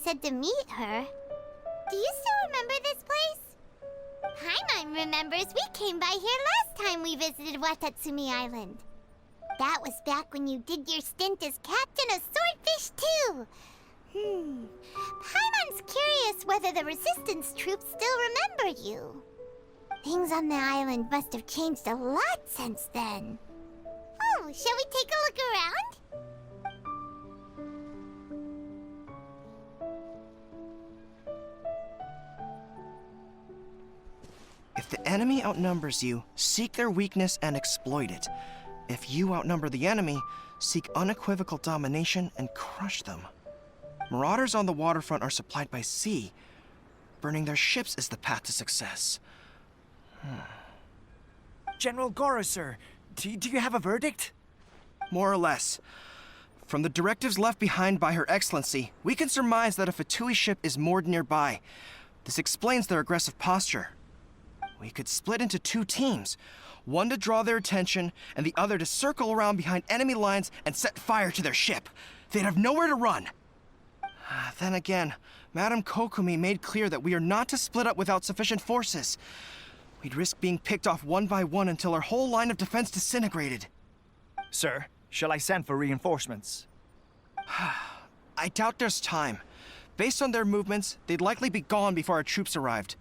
said to meet her. Do you still remember this place? Paimon remembers we came by here last time we visited Watatsumi Island. That was back when you did your stint as captain of Swordfish too. Paimon's curious whether the Resistance troops still remember you. Things on the island must have changed a lot since then. Oh, shall we take a look around? If the enemy outnumbers you, seek their weakness and exploit it. If you outnumber the enemy, seek unequivocal domination and crush them. Marauders on the waterfront are supplied by sea. Burning their ships is the path to success. General Goro, sir, do you have a verdict? More or less. From the directives left behind by Her Excellency, we can surmise that a Fatui ship is moored nearby. This explains their aggressive posture. We could split into two teams, one to draw their attention, and the other to circle around behind enemy lines and set fire to their ship. They'd have nowhere to run. Then again, Madame Kokomi made clear that we are not to split up without sufficient forces. We'd risk being picked off one by one until our whole line of defense disintegrated. Sir, shall I send for reinforcements? I doubt there's time. Based on their movements, they'd likely be gone before our troops arrived.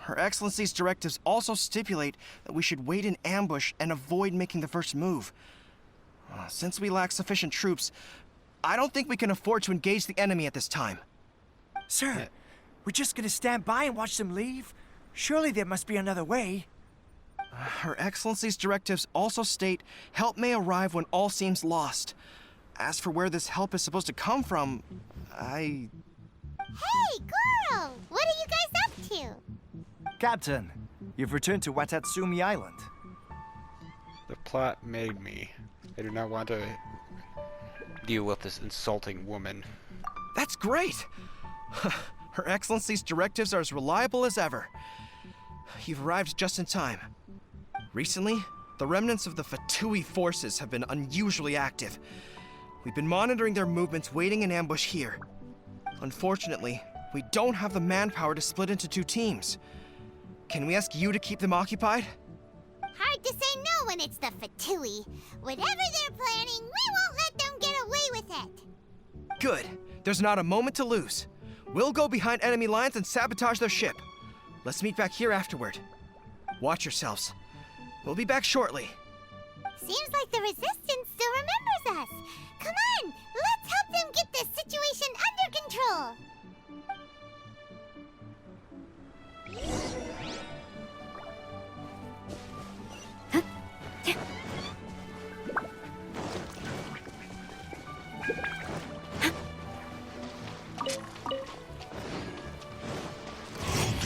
Her Excellency's directives also stipulate that we should wait in ambush and avoid making the first move. Since we lack sufficient troops, I don't think we can afford to engage the enemy at this time. Sir, we're just gonna stand by and watch them leave? Surely there must be another way. Her Excellency's directives also state help may arrive when all seems lost. As for where this help is supposed to come from, Hey, Goro! What are you guys up to? Captain, you've returned to Watatsumi Island. The plot made me. I do not want to deal with this insulting woman. That's great! Her Excellency's directives are as reliable as ever. You've arrived just in time. Recently, the remnants of the Fatui forces have been unusually active. We've been monitoring their movements, waiting in ambush here. Unfortunately, we don't have the manpower to split into two teams. Can we ask you to keep them occupied? Hard to say no when it's the Fatui. Whatever they're planning, we won't let them get away with it. Good. There's not a moment to lose. We'll go behind enemy lines and sabotage their ship. Let's meet back here afterward. Watch yourselves. We'll be back shortly. Seems like the Resistance still remembers us. Come on, let's help them get this situation under control.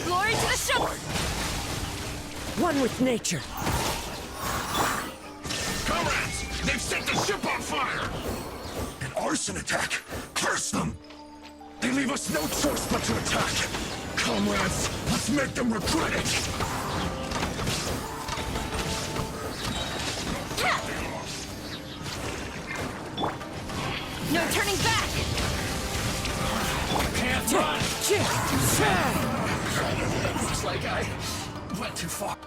Glory to the ship! One with nature. Comrades, they've set the ship on fire! An arson attack! Curse them! They leave us no choice but to attack! Comrades, let's make them regret it! No turning back! Can't run! Looks like I went too far.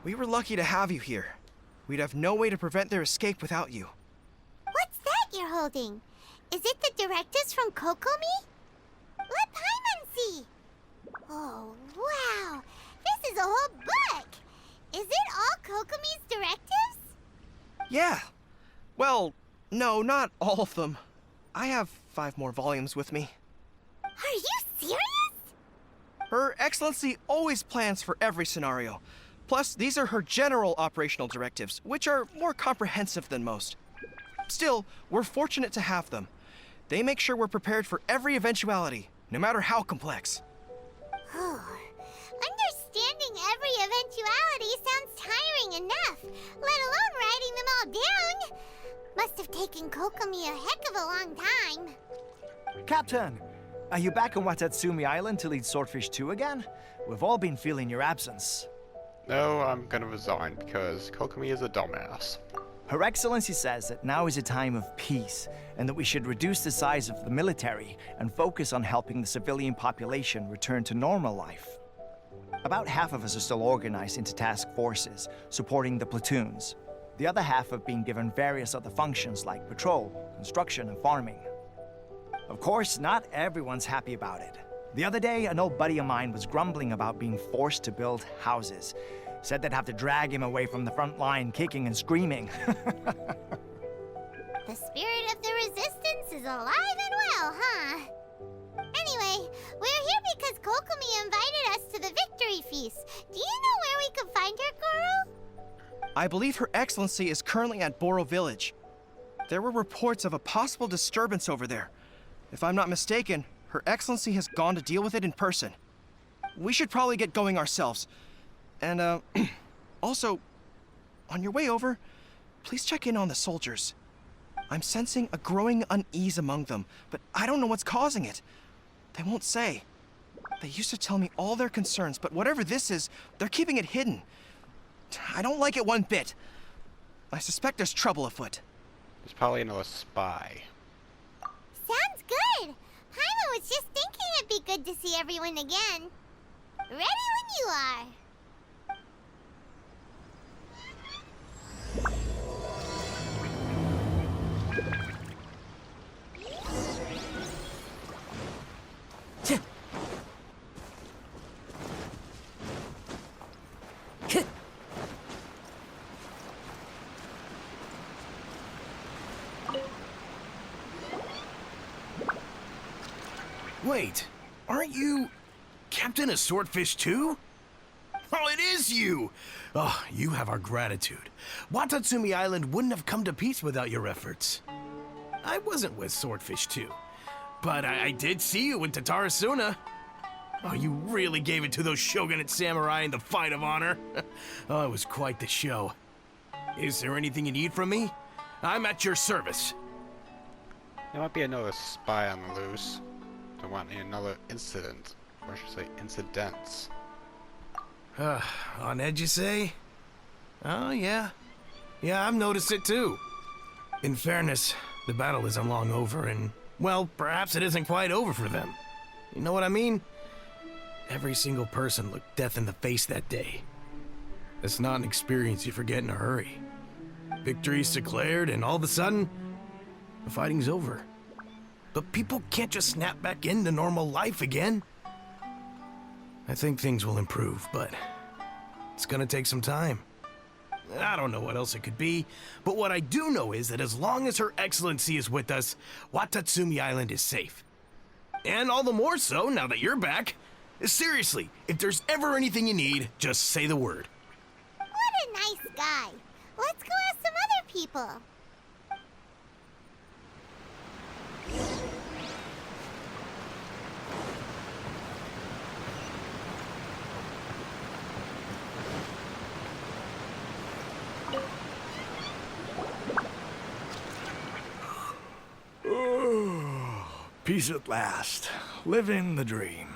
We were lucky to have you here. We'd have no way to prevent their escape without you. What's that you're holding? Is it the directives from Kokomi? Let Paimon see. Oh, wow. This is a whole book. Is it all Kokomi's directives? Yeah. Well, no, not all of them. I have 5 more volumes with me. Are you serious? Her Excellency always plans for every scenario. Plus, these are her general operational directives, which are more comprehensive than most. Still, we're fortunate to have them. They make sure we're prepared for every eventuality, no matter how complex. Understanding every eventuality sounds tiring enough, let alone writing them all down. Must have taken Kokomi a heck of a long time. Captain, are you back on Watatsumi Island to lead Swordfish 2 again? We've all been feeling your absence. No, I'm gonna resign because Kokomi is a dumbass. Her Excellency says that now is a time of peace, and that we should reduce the size of the military and focus on helping the civilian population return to normal life. About half of us are still organized into task forces, supporting the platoons. The other half have been given various other functions like patrol, construction, and farming. Of course, not everyone's happy about it. The other day, an old buddy of mine was grumbling about being forced to build houses. Said they'd have to drag him away from the front line, kicking and screaming. The spirit of the resistance is alive and well, huh? Anyway, we're here because Kokomi invited us to the victory feast. Do you know where we could find her, Guru? I believe Her Excellency is currently at Boro Village. There were reports of a possible disturbance over there. If I'm not mistaken, Her Excellency has gone to deal with it in person. We should probably get going ourselves. And, also, on your way over, please check in on the soldiers. I'm sensing a growing unease among them, but I don't know what's causing it. They won't say. They used to tell me all their concerns, but whatever this is, they're keeping it hidden. I don't like it one bit. I suspect there's trouble afoot. There's probably another spy. Sounds good. Paimon was just thinking it'd be good to see everyone again. Ready when you are. Wait, aren't you Captain of Swordfish too? Oh, it is you! Oh, you have our gratitude. Watatsumi Island wouldn't have come to peace without your efforts. I wasn't with Swordfish too, but I did see you in Tatarasuna. Oh, you really gave it to those shogunate samurai in the fight of honor. Oh, it was quite the show. Is there anything you need from me? I'm at your service. There might be another spy on the loose. Don't want another incident. Or I should say incidents. On edge, you say? Oh, yeah. Yeah, I've noticed it too. In fairness, the battle isn't long over, and, well, perhaps it isn't quite over for them. You know what I mean? Every single person looked death in the face that day. It's not an experience you forget in a hurry. Victory's declared, and all of a sudden, the fighting's over. But people can't just snap back into normal life again. I think things will improve, but it's gonna take some time. I don't know what else it could be, but what I do know is that as long as Her Excellency is with us, Watatsumi Island is safe. And all the more so now that you're back. Seriously, if there's ever anything you need, just say the word. What a nice guy. Let's go ask some other people. Peace at last. Living the dream.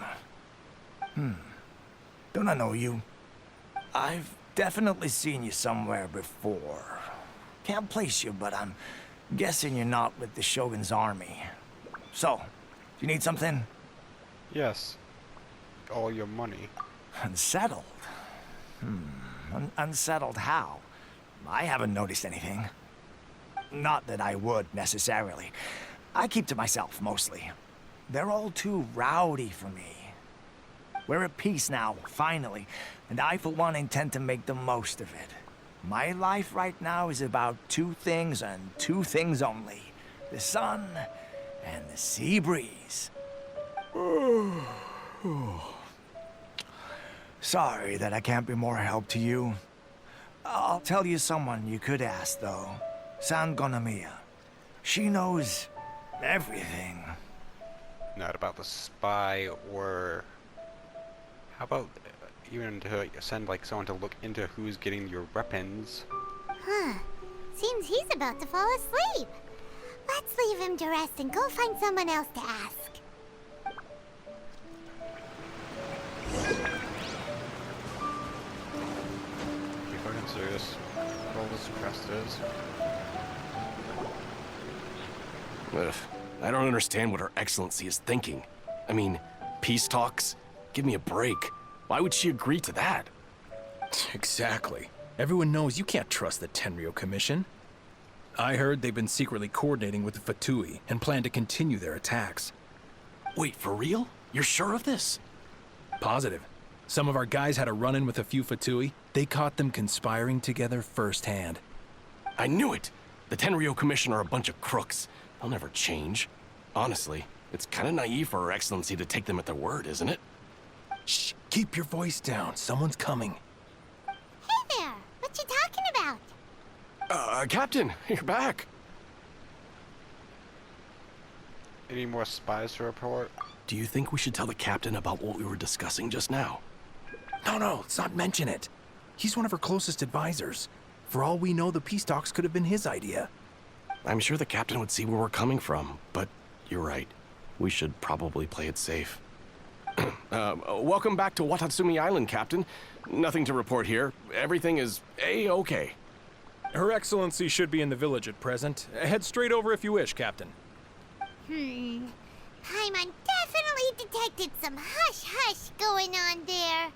Don't I know you? I've definitely seen you somewhere before. Can't place you, but I'm guessing you're not with the Shogun's army. So, do you need something? Yes. All your money. Unsettled? Unsettled how? I haven't noticed anything. Not that I would, necessarily. I keep to myself, mostly. They're all too rowdy for me. We're at peace now, finally, and I, for one, intend to make the most of it. My life right now is about two things and two things only. The sun and the sea breeze. Sorry that I can't be more help to you. I'll tell you someone you could ask, though. San Gonomiya. She knows everything. Not about the spy, or how about even to send like someone to look into who's getting your weapons? Huh. Seems he's about to fall asleep. Let's leave him to rest and go find someone else to ask. this quest is. Ugh, I don't understand what Her Excellency is thinking. I mean, peace talks? Give me a break. Why would she agree to that? Exactly. Everyone knows you can't trust the Tenryou Commission. I heard they've been secretly coordinating with the Fatui and plan to continue their attacks. Wait, for real? You're sure of this? Positive. Some of our guys had a run-in with a few Fatui. They caught them conspiring together firsthand. I knew it! The Tenryou Commission are a bunch of crooks. They'll never change. Honestly, it's kind of naive for Her Excellency to take them at their word, isn't it? Shh, keep your voice down. Someone's coming. Hey there! What you talking about? Captain, you're back. Any more spies to report? Do you think we should tell the captain about what we were discussing just now? No, let's not mention it. He's one of her closest advisors. For all we know, the peace talks could have been his idea. I'm sure the captain would see where we're coming from, but you're right. We should probably play it safe. Welcome back to Watatsumi Island, Captain. Nothing to report here. Everything is A-okay. Her Excellency should be in the village at present. Head straight over if you wish, Captain. Paimon definitely detected some hush-hush going on there.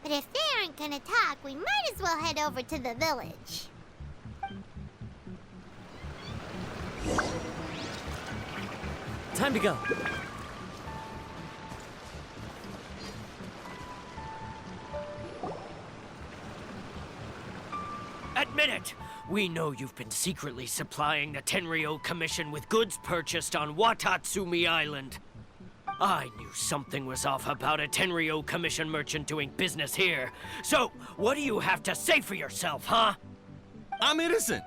But if they aren't gonna talk, we might as well head over to the village. Time to go. Admit it! We know you've been secretly supplying the Tenryou Commission with goods purchased on Watatsumi Island. I knew something was off about a Tenryou Commission merchant doing business here. So, what do you have to say for yourself, huh? I'm innocent!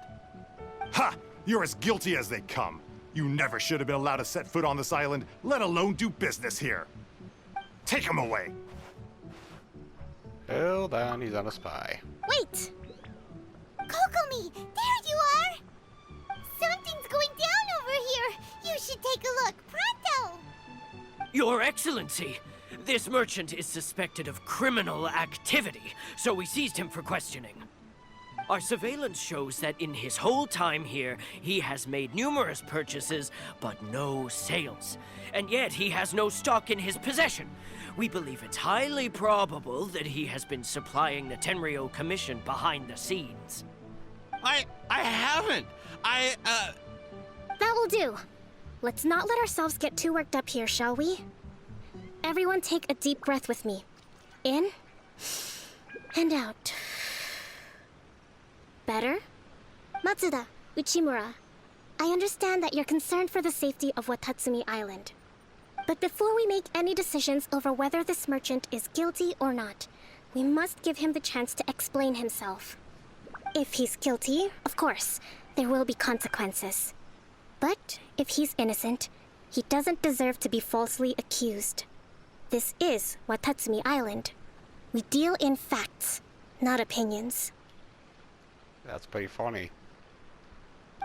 Ha! You're as guilty as they come. You never should have been allowed to set foot on this island, let alone do business here. Take him away! Hold on, he's on a spy. Wait! Kokomi, there you are! Something's going down over here! You should take a look, pronto! Your Excellency! This merchant is suspected of criminal activity, so we seized him for questioning. Our surveillance shows that in his whole time here, he has made numerous purchases, but no sales. And yet he has no stock in his possession. We believe it's highly probable that he has been supplying the Tenryou Commission behind the scenes. I haven't! That will do. Let's not let ourselves get too worked up here, shall we? Everyone take a deep breath with me. In and out. Better? Matsuda, Uchimura, I understand that you're concerned for the safety of Watatsumi Island. But before we make any decisions over whether this merchant is guilty or not, we must give him the chance to explain himself. If he's guilty, of course, there will be consequences. But if he's innocent, he doesn't deserve to be falsely accused. This is Watatsumi Island. We deal in facts, not opinions. That's pretty funny.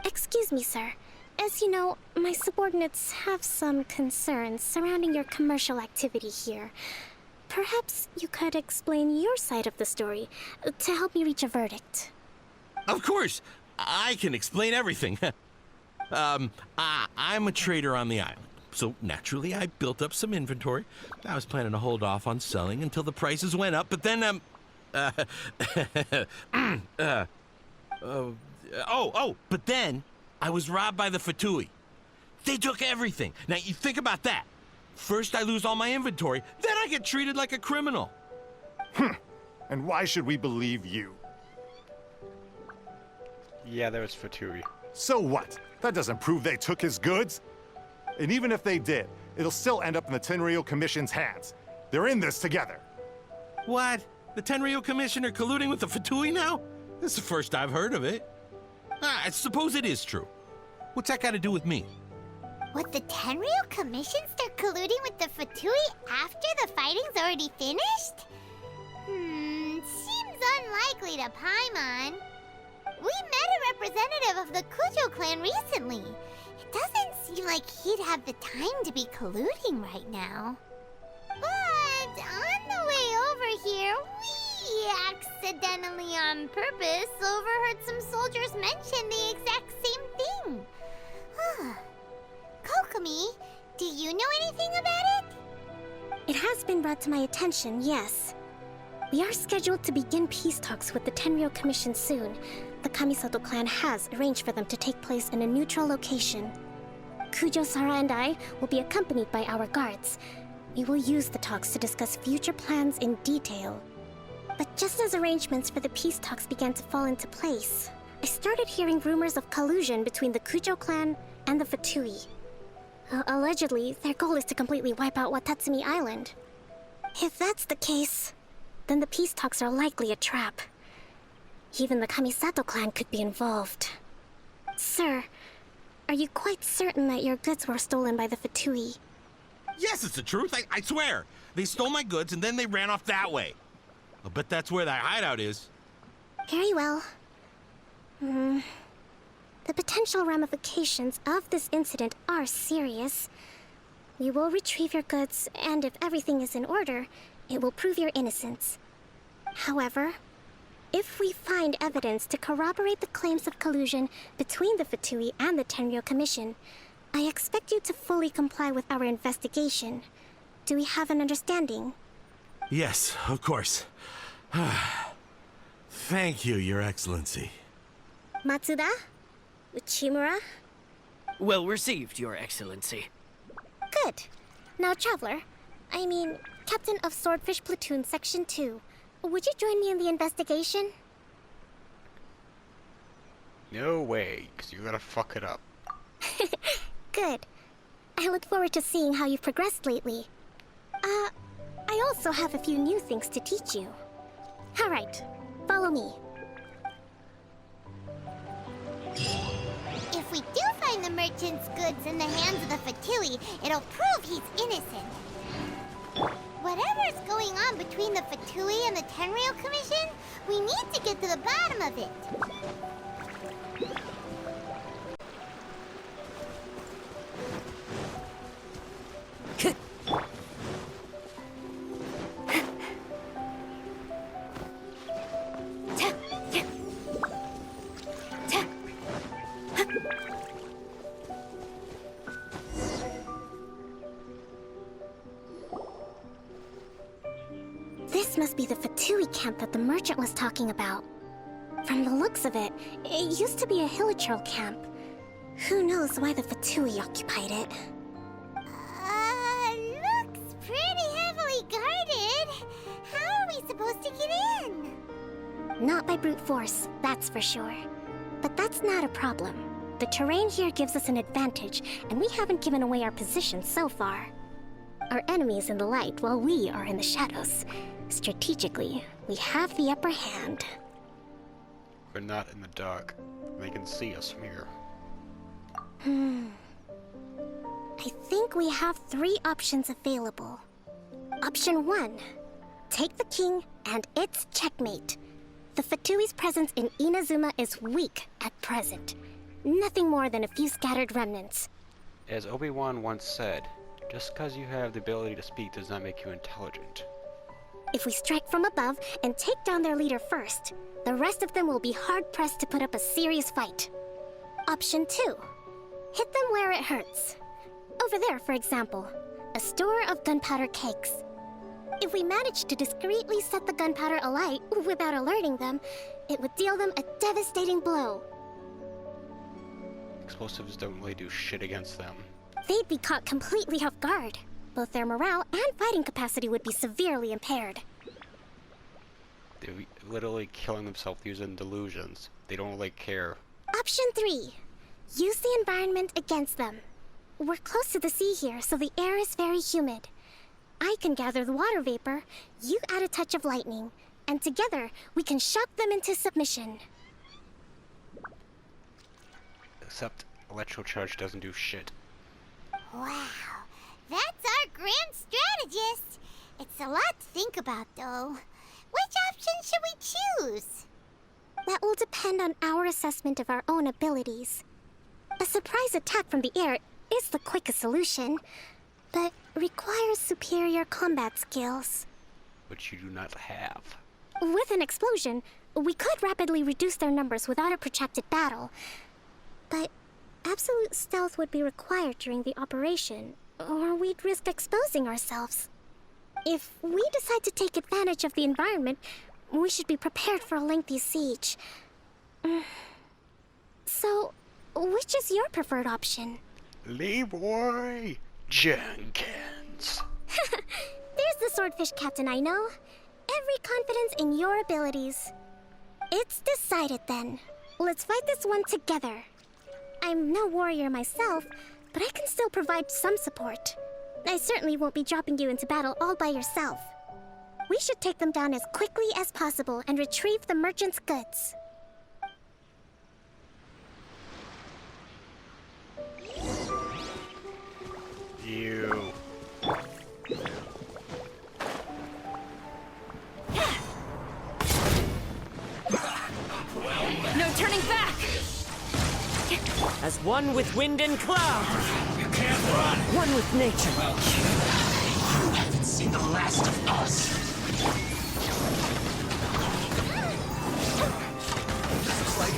Excuse me, sir. As you know, my subordinates have some concerns surrounding your commercial activity here. Perhaps you could explain your side of the story to help me reach a verdict. Of course! I can explain everything. I'm a trader on the island, so naturally I built up some inventory. I was planning to hold off on selling until the prices went up, but then, but then I was robbed by the Fatui. They took everything. Now, you think about that. First I lose all my inventory, then I get treated like a criminal. And why should we believe you? Yeah, there was Fatui. So what? That doesn't prove they took his goods. And even if they did, it'll still end up in the Tenryou Commission's hands. They're in this together. What? The Tenryou Commission are colluding with the Fatui now? This is the first I've heard of it. I suppose it is true. What's that got to do with me? What, the Tenryou Commission start colluding with the Fatui after the fighting's already finished? Seems unlikely to Paimon. We met a representative of the Kujo clan recently. It doesn't seem like he'd have the time to be colluding right now. But on the way over here, we he accidentally on purpose overheard some soldiers mention the exact same thing. Kokomi, do you know anything about it? It has been brought to my attention, yes. We are scheduled to begin peace talks with the Tenryou Commission soon. The Kamisato clan has arranged for them to take place in a neutral location. Kujo-Sara and I will be accompanied by our guards. We will use the talks to discuss future plans in detail. But just as arrangements for the peace talks began to fall into place, I started hearing rumors of collusion between the Kujo clan and the Fatui. Allegedly, their goal is to completely wipe out Watatsumi Island. If that's the case, then the peace talks are likely a trap. Even the Kamisato clan could be involved. Sir, are you quite certain that your goods were stolen by the Fatui? Yes, it's the truth. I swear. They stole my goods and then they ran off that way. I'll bet that's where that hideout is. Very well. The potential ramifications of this incident are serious. We will retrieve your goods, and if everything is in order, it will prove your innocence. However, if we find evidence to corroborate the claims of collusion between the Fatui and the Tenryou Commission, I expect you to fully comply with our investigation. Do we have an understanding? Yes, of course. Thank you, Your Excellency. Matsuda? Uchimura? Well received, Your Excellency. Good. Now, Traveler, Captain of Swordfish Platoon Section 2, would you join me in the investigation? No way, because you're gonna fuck it up. Good. I look forward to seeing how you've progressed lately. I also have a few new things to teach you. All right, follow me. If we do find the merchant's goods in the hands of the Fatui, it'll prove he's innocent. Whatever's going on between the Fatui and the Tenryou Commission, we need to get to the bottom of it. This must be the Fatui camp that the merchant was talking about. From the looks of it, it used to be a Hilichurl camp. Who knows why the Fatui occupied it? Looks pretty heavily guarded. How are we supposed to get in? Not by brute force, that's for sure. But that's not a problem. The terrain here gives us an advantage, and we haven't given away our position so far. Our enemy is in the light while we are in the shadows. Strategically, we have the upper hand. We're not in the dark. They can see us from here. I think we have 3 options available. Option 1. Take the king, and it's checkmate. The Fatui's presence in Inazuma is weak at present. Nothing more than a few scattered remnants. As Obi-Wan once said, just because you have the ability to speak does not make you intelligent. If we strike from above and take down their leader first, the rest of them will be hard-pressed to put up a serious fight. Option 2. Hit them where it hurts. Over there, for example, a store of gunpowder cakes. If we manage to discreetly set the gunpowder alight without alerting them, it would deal them a devastating blow. Explosives don't really do shit against them. They'd be caught completely off guard. Both their morale and fighting capacity would be severely impaired. They're literally killing themselves using delusions. They don't really care. Option 3. Use the environment against them. We're close to the sea here, so the air is very humid. I can gather the water vapor, you add a touch of lightning, and together we can shock them into submission. Except electrocharge doesn't do shit. Wow, that's our grand strategist. It's a lot to think about, though. Which option should we choose? That will depend on our assessment of our own abilities. A surprise attack from the air is the quickest solution, but requires superior combat skills. Which you do not have. With an explosion, we could rapidly reduce their numbers without a protracted battle. But absolute stealth would be required during the operation, or we'd risk exposing ourselves. If we decide to take advantage of the environment, we should be prepared for a lengthy siege. So, which is your preferred option? Leroy Jenkins. There's the swordfish captain I know. Every confidence in your abilities. It's decided then. Let's fight this one together. I'm no warrior myself, but I can still provide some support. I certainly won't be dropping you into battle all by yourself. We should take them down as quickly as possible and retrieve the merchant's goods. You. No turning back! As one with wind and cloud. You can't run! One with nature. You haven't seen the last of us! Looks like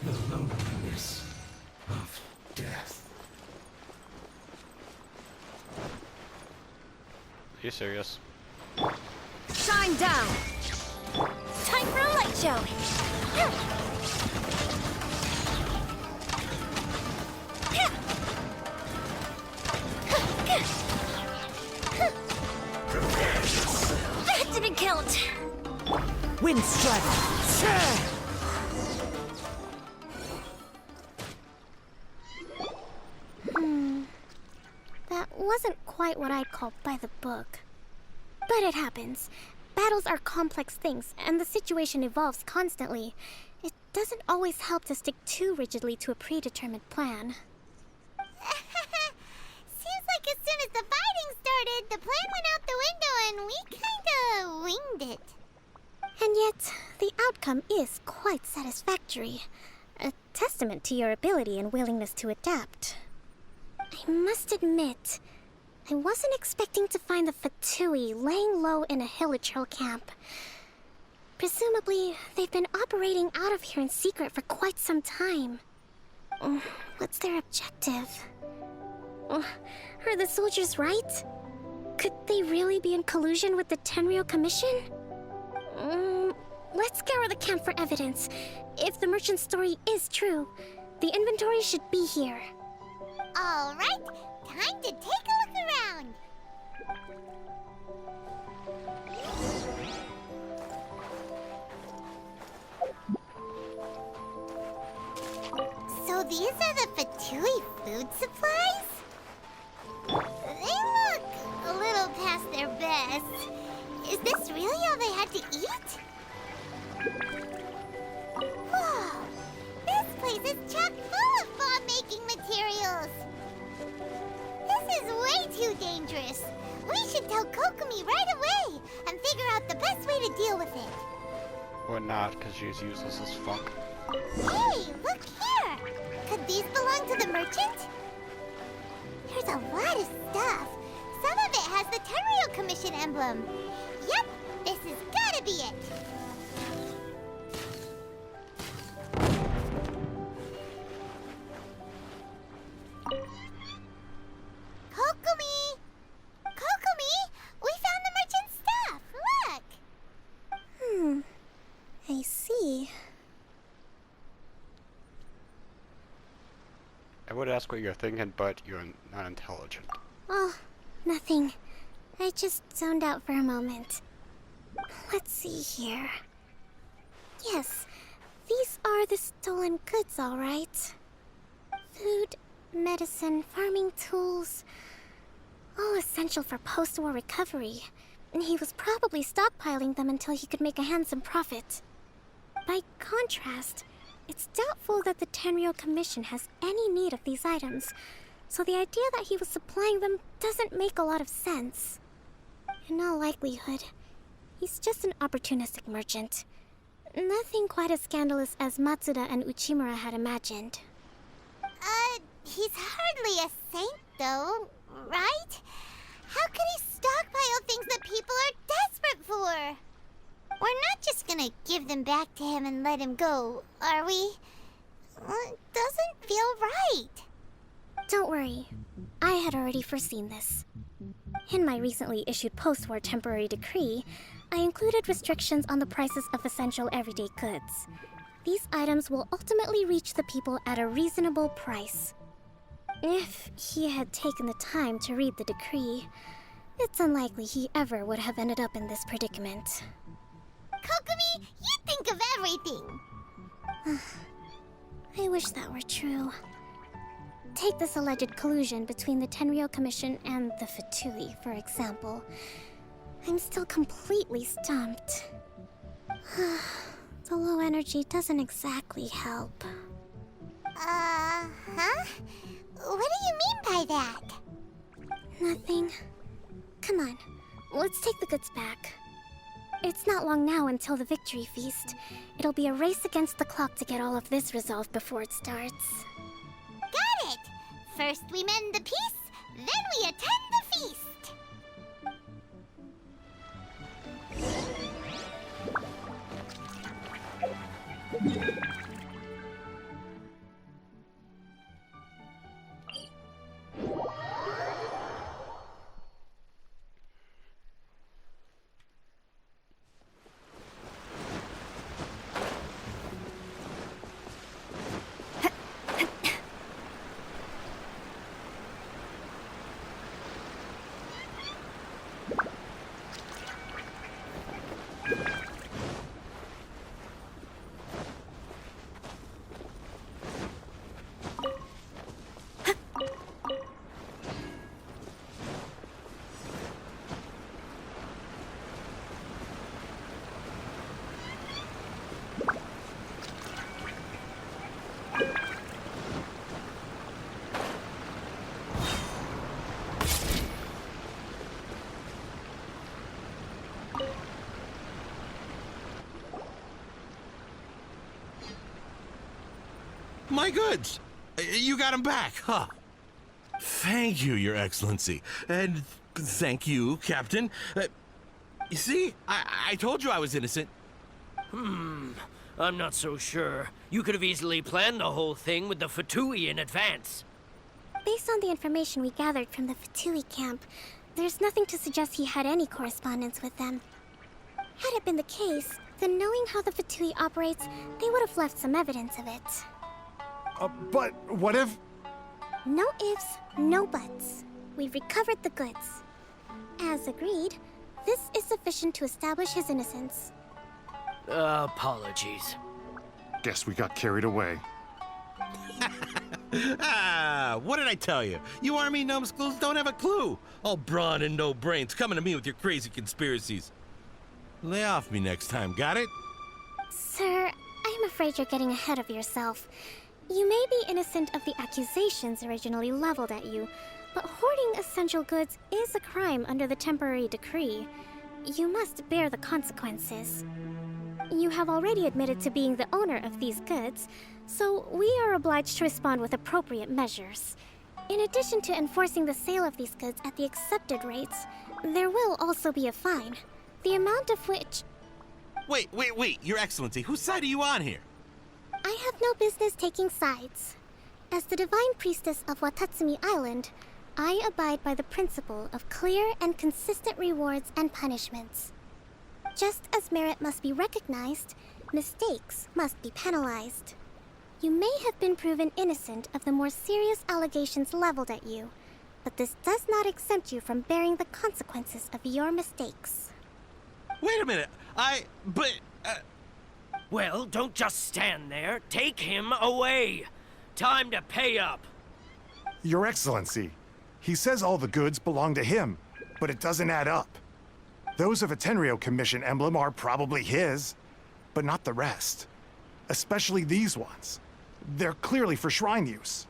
the loneliness of death. Are you serious? Shine down! Time for a light show! That didn't count! Wind strike! That wasn't quite what I'd call by the book. But it happens. Battles are complex things, and the situation evolves constantly. It doesn't always help to stick too rigidly to a predetermined plan. Seems like as soon as the fighting started, the plan went out the window and we kinda winged it. And yet, the outcome is quite satisfactory. A testament to your ability and willingness to adapt. I must admit, I wasn't expecting to find the Fatui laying low in a Hilichurl camp. Presumably, they've been operating out of here in secret for quite some time. What's their objective? Are the soldiers right? Could they really be in collusion with the Tenryou Commission? Let's scour the camp for evidence. If the merchant's story is true, the inventory should be here. All right, time to take a look around. So these are the Fatui food supplies? They look a little past their best. Is this really all they had to eat? Whoa! This place is chock full of bomb-making materials! This is way too dangerous. We should tell Kokomi right away and figure out the best way to deal with it. Or not, because she's useless as fuck. Hey, look here! Could these belong to the merchant? There's a lot of stuff. Some of it has the Tenryou Commission emblem. Yep, this has gotta be it. Kokomi! Kokomi! We found the merchant's stuff! Look! I see. I would ask what you're thinking, but you're not intelligent. Oh, nothing. I just zoned out for a moment. Let's see here. Yes, these are the stolen goods, all right. Food, medicine, farming tools. All essential for post-war recovery. He was probably stockpiling them until he could make a handsome profit. By contrast, it's doubtful that the Tenryou Commission has any need of these items, so the idea that he was supplying them doesn't make a lot of sense. In all likelihood, he's just an opportunistic merchant. Nothing quite as scandalous as Matsuda and Uchimura had imagined. He's hardly a saint, though, right? How could he stockpile things that people are desperate for? We're not just gonna give them back to him and let him go, are we? It doesn't feel right. Don't worry. I had already foreseen this. In my recently issued post-war temporary decree, I included restrictions on the prices of essential everyday goods. These items will ultimately reach the people at a reasonable price. If he had taken the time to read the decree, it's unlikely he ever would have ended up in this predicament. Kokomi, you think of everything! I wish that were true. Take this alleged collusion between the Tenryou Commission and the Fatui, for example. I'm still completely stumped. The low energy doesn't exactly help. Huh? What do you mean by that? Nothing. Come on, let's take the goods back. It's not long now until the victory feast. It'll be a race against the clock to get all of this resolved before it starts. Got it! First we mend the peace, then we attend the feast! My goods! You got them back, huh? Thank you, Your Excellency. And thank you, Captain. You see, I told you I was innocent. I'm not so sure. You could have easily planned the whole thing with the Fatui in advance. Based on the information we gathered from the Fatui camp, there's nothing to suggest he had any correspondence with them. Had it been the case, then knowing how the Fatui operates, they would have left some evidence of it. But what if... No ifs, no buts. We've recovered the goods. As agreed, this is sufficient to establish his innocence. Apologies. Guess we got carried away. What did I tell you? You army numbskulls don't have a clue. All brawn and no brains coming to me with your crazy conspiracies. Lay off me next time, got it? Sir, I'm afraid you're getting ahead of yourself. You may be innocent of the accusations originally leveled at you, but hoarding essential goods is a crime under the temporary decree. You must bear the consequences. You have already admitted to being the owner of these goods, so we are obliged to respond with appropriate measures. In addition to enforcing the sale of these goods at the accepted rates, there will also be a fine, the amount of which... Wait, Your Excellency, whose side are you on here? I have no business taking sides. As the Divine Priestess of Watatsumi Island, I abide by the principle of clear and consistent rewards and punishments. Just as merit must be recognized, mistakes must be penalized. You may have been proven innocent of the more serious allegations leveled at you, but this does not exempt you from bearing the consequences of your mistakes. Wait a minute, Well, don't just stand there. Take him away. Time to pay up. Your Excellency, he says all the goods belong to him, but it doesn't add up. Those of a Tenryou Commission emblem are probably his, but not the rest. Especially these ones. They're clearly for shrine use.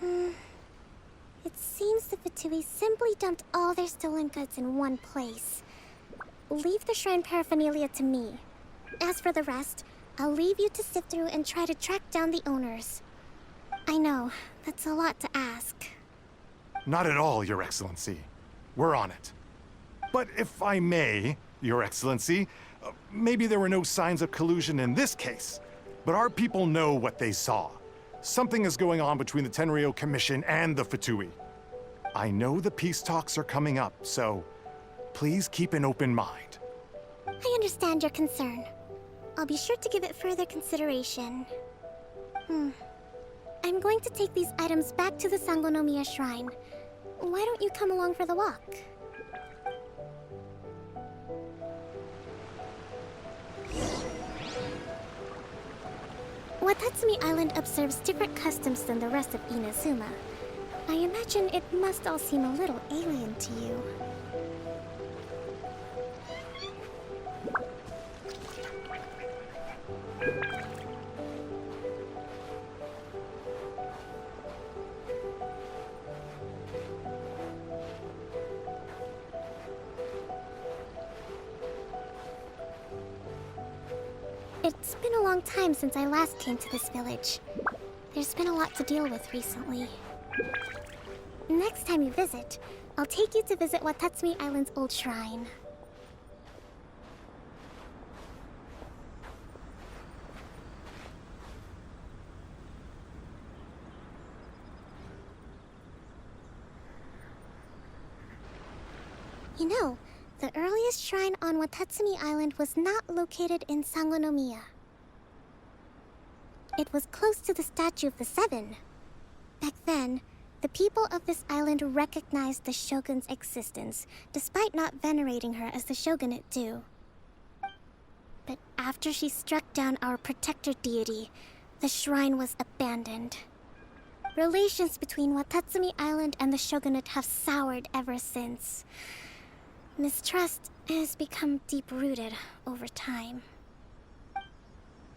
It seems the Fatui simply dumped all their stolen goods in one place. Leave the shrine paraphernalia to me. As for the rest, I'll leave you to sift through and try to track down the owners. I know, that's a lot to ask. Not at all, Your Excellency. We're on it. But if I may, Your Excellency, maybe there were no signs of collusion in this case, but our people know what they saw. Something is going on between the Tenryou Commission and the Fatui. I know the peace talks are coming up, so please keep an open mind. I understand your concern. I'll be sure to give it further consideration. I'm going to take these items back to the Sangonomiya Shrine. Why don't you come along for the walk? Watatsumi Island observes different customs than the rest of Inazuma. I imagine it must all seem a little alien to you. It's been a long time since I last came to this village. There's been a lot to deal with recently. Next time you visit, I'll take you to visit Watatsumi Island's old shrine. You know, the earliest shrine on Watatsumi Island was not located in Sangonomiya. It was close to the Statue of the Seven. Back then, the people of this island recognized the shogun's existence, despite not venerating her as the shogunate do. But after she struck down our protector deity, the shrine was abandoned. Relations between Watatsumi Island and the shogunate have soured ever since. Mistrust has become deep-rooted over time.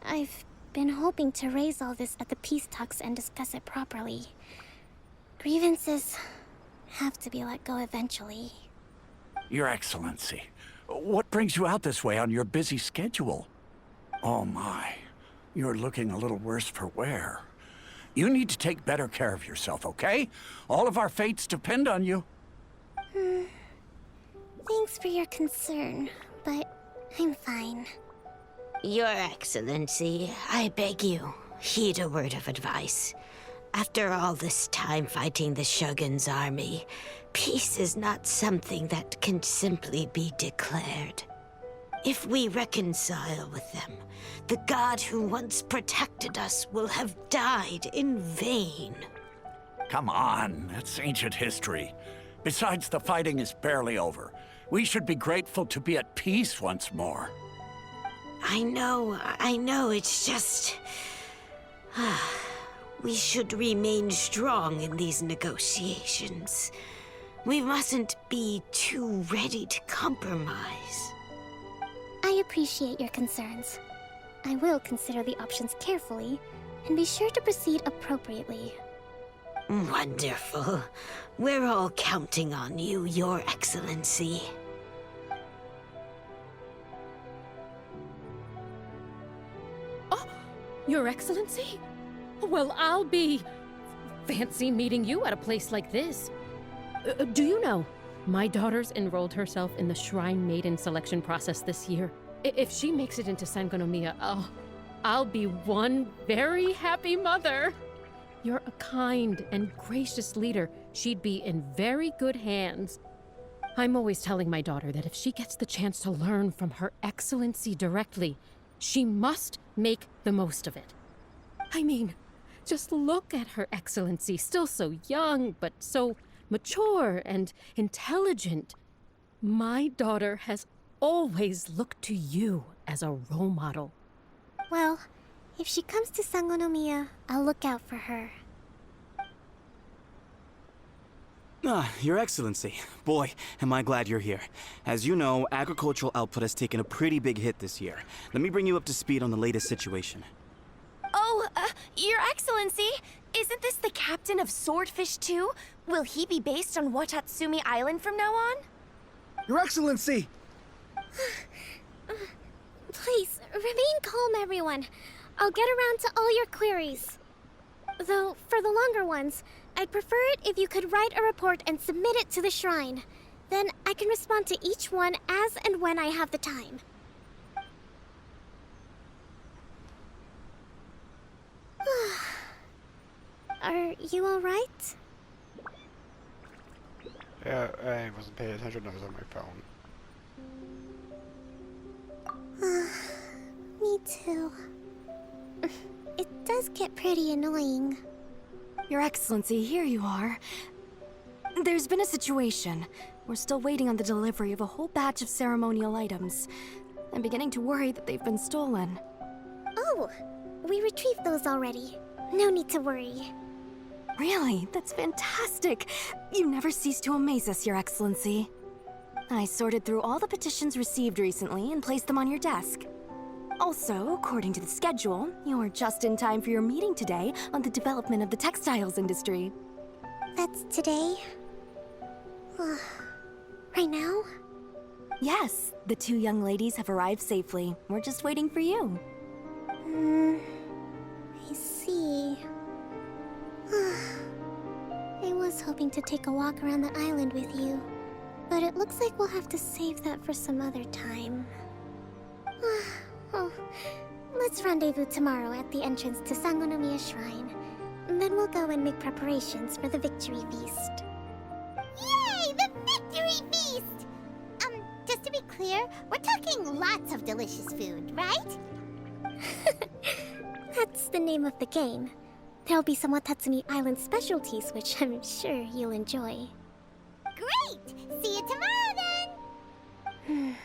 I've been hoping to raise all this at the peace talks and discuss it properly. Grievances have to be let go eventually. Your Excellency, what brings you out this way on your busy schedule? Oh my, you're looking a little worse for wear. You need to take better care of yourself, okay? All of our fates depend on you. Thanks for your concern, but I'm fine. Your Excellency, I beg you, heed a word of advice. After all this time fighting the Shogun's army, peace is not something that can simply be declared. If we reconcile with them, the god who once protected us will have died in vain. Come on, that's ancient history. Besides, the fighting is barely over. We should be grateful to be at peace once more. I know, it's just... We should remain strong in these negotiations. We mustn't be too ready to compromise. I appreciate your concerns. I will consider the options carefully, and be sure to proceed appropriately. Wonderful. We're all counting on you, Your Excellency. Oh, Your Excellency? Well, I'll be... fancy meeting you at a place like this. Do you know, my daughter's enrolled herself in the Shrine Maiden selection process this year. If she makes it into Sangonomiya, I'll be one very happy mother. You're a kind and gracious leader. She'd be in very good hands. I'm always telling my daughter that if she gets the chance to learn from Her Excellency directly, she must make the most of it. I mean, just look at Her Excellency, still so young, but so mature and intelligent. My daughter has always looked to you as a role model. Well, if she comes to Sangonomiya, I'll look out for her. Your Excellency. Boy, am I glad you're here. As you know, agricultural output has taken a pretty big hit this year. Let me bring you up to speed on the latest situation. Oh, Your Excellency, isn't this the captain of Swordfish 2? Will he be based on Watatsumi Island from now on? Your Excellency! Please, remain calm, everyone. I'll get around to all your queries. Though, for the longer ones, I'd prefer it if you could write a report and submit it to the shrine. Then I can respond to each one as and when I have the time. Are you alright? Yeah, I wasn't paying attention. I was on my phone. Me too. It does get pretty annoying. Your Excellency, here you are. There's been a situation. We're still waiting on the delivery of a whole batch of ceremonial items. I'm beginning to worry that they've been stolen. Oh, we retrieved those already. No need to worry. Really? That's fantastic. You never cease to amaze us, Your Excellency. I sorted through all the petitions received recently and placed them on your desk. Also, according to the schedule, you're just in time for your meeting today on the development of the textiles industry. That's today? Right now? Yes, the two young ladies have arrived safely. We're just waiting for you. I see. I was hoping to take a walk around the island with you, but it looks like we'll have to save that for some other time. Oh, let's rendezvous tomorrow at the entrance to Sangonomiya Shrine. Then we'll go and make preparations for the victory feast. Yay! The victory feast! Just to be clear, we're talking lots of delicious food, right? That's the name of the game. There'll be some Watatsumi Island specialties, which I'm sure you'll enjoy. Great! See you tomorrow then!